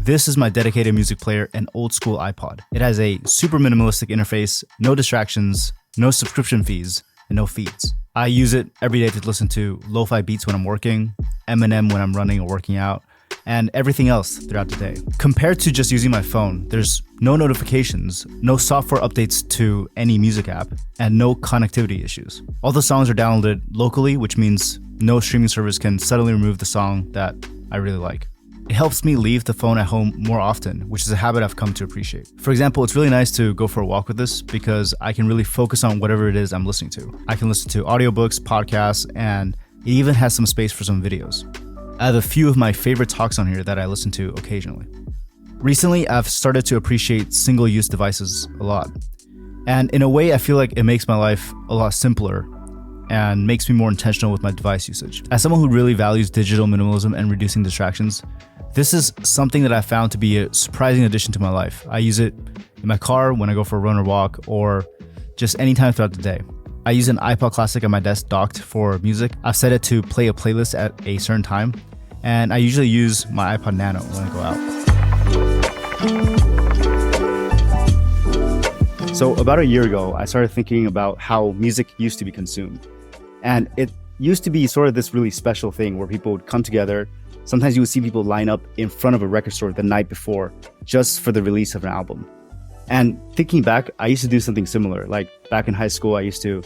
This is my dedicated music player and old school iPod. It has a super minimalistic interface, no distractions, no subscription fees, and no feeds. I use it every day to listen to lo-fi beats when I'm working, Eminem when I'm running or working out, and everything else throughout the day. Compared to just using my phone, there's no notifications, no software updates to any music app, and no connectivity issues. All the songs are downloaded locally, which means no streaming service can suddenly remove the song that I really like. It helps me leave the phone at home more often, which is a habit I've come to appreciate. For example, it's really nice to go for a walk with this because I can really focus on whatever it is I'm listening to. I can listen to audiobooks, podcasts, and it even has some space for some videos. I have a few of my favorite talks on here that I listen to occasionally. Recently, I've started to appreciate single-use devices a lot. And in a way, I feel like it makes my life a lot simpler and makes me more intentional with my device usage. As someone who really values digital minimalism and reducing distractions, this is something that I found to be a surprising addition to my life. I use it in my car when I go for a run or walk, or just anytime throughout the day. I use an iPod Classic on my desk docked for music. I've set it to play a playlist at a certain time, and I usually use my iPod Nano when I go out. So about a year ago, I started thinking about how music used to be consumed. And it used to be sort of this really special thing where people would come together. Sometimes you would see people line up in front of a record store the night before just for the release of an album. And thinking back, I used to do something similar. Like back in high school, I used to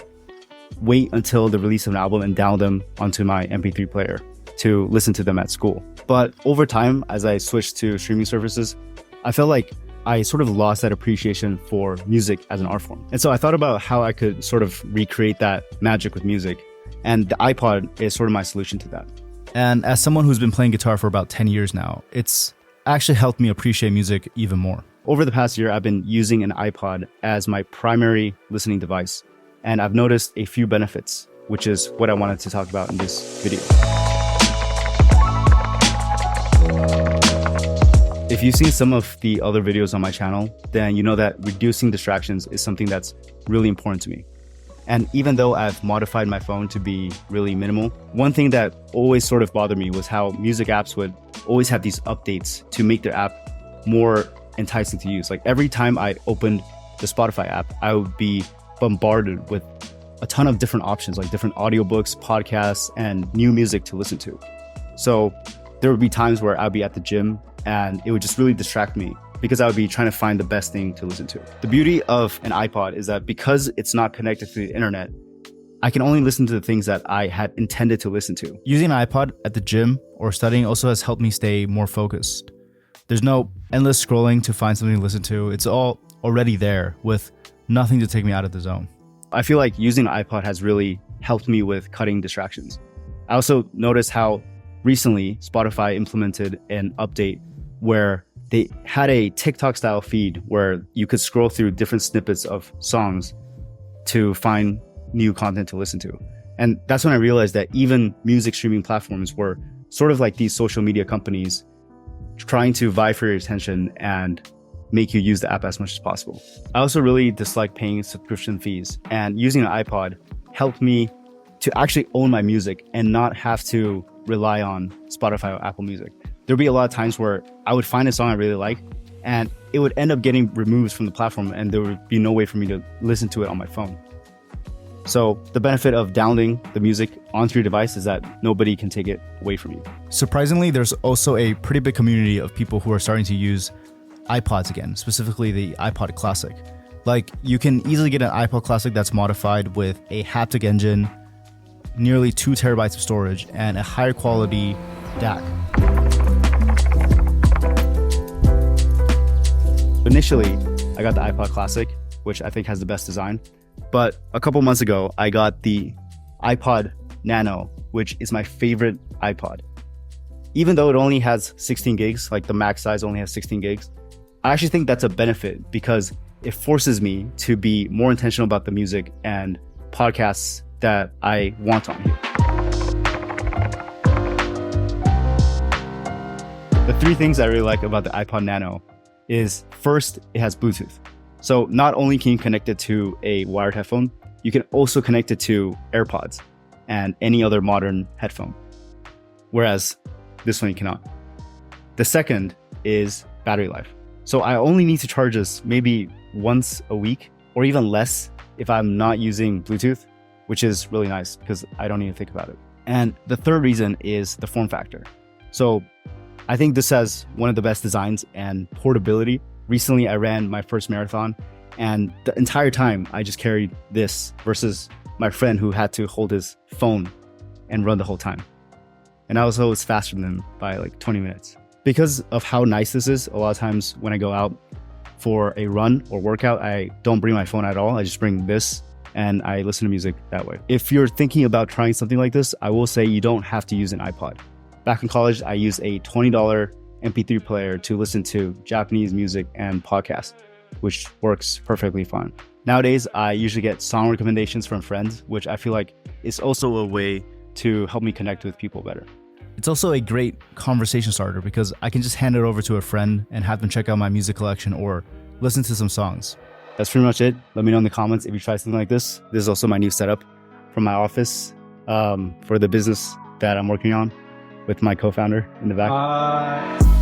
wait until the release of an album and download them onto my MP3 player to listen to them at school. But over time, as I switched to streaming services, I felt like I sort of lost that appreciation for music as an art form. And so I thought about how I could sort of recreate that magic with music. And the iPod is sort of my solution to that. And as someone who's been playing guitar for about 10 years now, it's actually helped me appreciate music even more. Over the past year, I've been using an iPod as my primary listening device. And I've noticed a few benefits, which is what I wanted to talk about in this video. If you've seen some of the other videos on my channel, then you know that reducing distractions is something that's really important to me. And even though I've modified my phone to be really minimal, one thing that always sort of bothered me was how music apps would always have these updates to make their app more enticing to use. Like every time I opened the Spotify app, I would be bombarded with a ton of different options, like different audiobooks, podcasts, and new music to listen to. So there would be times where I'd be at the gym and it would just really distract me because I would be trying to find the best thing to listen to. The beauty of an iPod is that because it's not connected to the internet, I can only listen to the things that I had intended to listen to. Using an iPod at the gym or studying also has helped me stay more focused. There's no endless scrolling to find something to listen to. It's all already there with nothing to take me out of the zone. I feel like using an iPod has really helped me with cutting distractions. I also noticed how recently Spotify implemented an update where they had a TikTok style feed where you could scroll through different snippets of songs to find new content to listen to. And that's when I realized that even music streaming platforms were sort of like these social media companies trying to vie for your attention and make you use the app as much as possible. I also really dislike paying subscription fees, and using an iPod helped me to actually own my music and not have to rely on Spotify or Apple Music. There'd be a lot of times where I would find a song I really like and it would end up getting removed from the platform and there would be no way for me to listen to it on my phone. So the benefit of downloading the music onto your device is that nobody can take it away from you. Surprisingly, there's also a pretty big community of people who are starting to use iPods again, specifically the iPod Classic. Like, you can easily get an iPod Classic that's modified with a haptic engine, nearly 2 terabytes of storage, and a higher quality DAC. Initially, I got the iPod Classic, which I think has the best design. But a couple months ago, I got the iPod Nano, which is my favorite iPod. Even though it only has 16 gigs, like the max size only has 16 gigs, I actually think that's a benefit because it forces me to be more intentional about the music and podcasts that I want on here. The 3 things I really like about the iPod Nano is, first, it has Bluetooth. So not only can you connect it to a wired headphone, you can also connect it to AirPods and any other modern headphone, whereas this one you cannot. The second is battery life. So I only need to charge this maybe once a week or even less if I'm not using Bluetooth, which is really nice because I don't need to think about it. And the third reason is the form factor. So I think this has one of the best designs and portability. Recently, I ran my first marathon, and the entire time I just carried this versus my friend who had to hold his phone and run the whole time. And I was always faster than him by like 20 minutes. Because of how nice this is, a lot of times when I go out for a run or workout, I don't bring my phone at all. I just bring this and I listen to music that way. If you're thinking about trying something like this, I will say you don't have to use an iPod. Back in college, I used a $20 MP3 player to listen to Japanese music and podcasts, which works perfectly fine. Nowadays, I usually get song recommendations from friends, which I feel like is also a way to help me connect with people better. It's also a great conversation starter because I can just hand it over to a friend and have them check out my music collection or listen to some songs. That's pretty much it. Let me know in the comments if you try something like this. This is also my new setup from my office for the business that I'm working on with my co-founder in the back.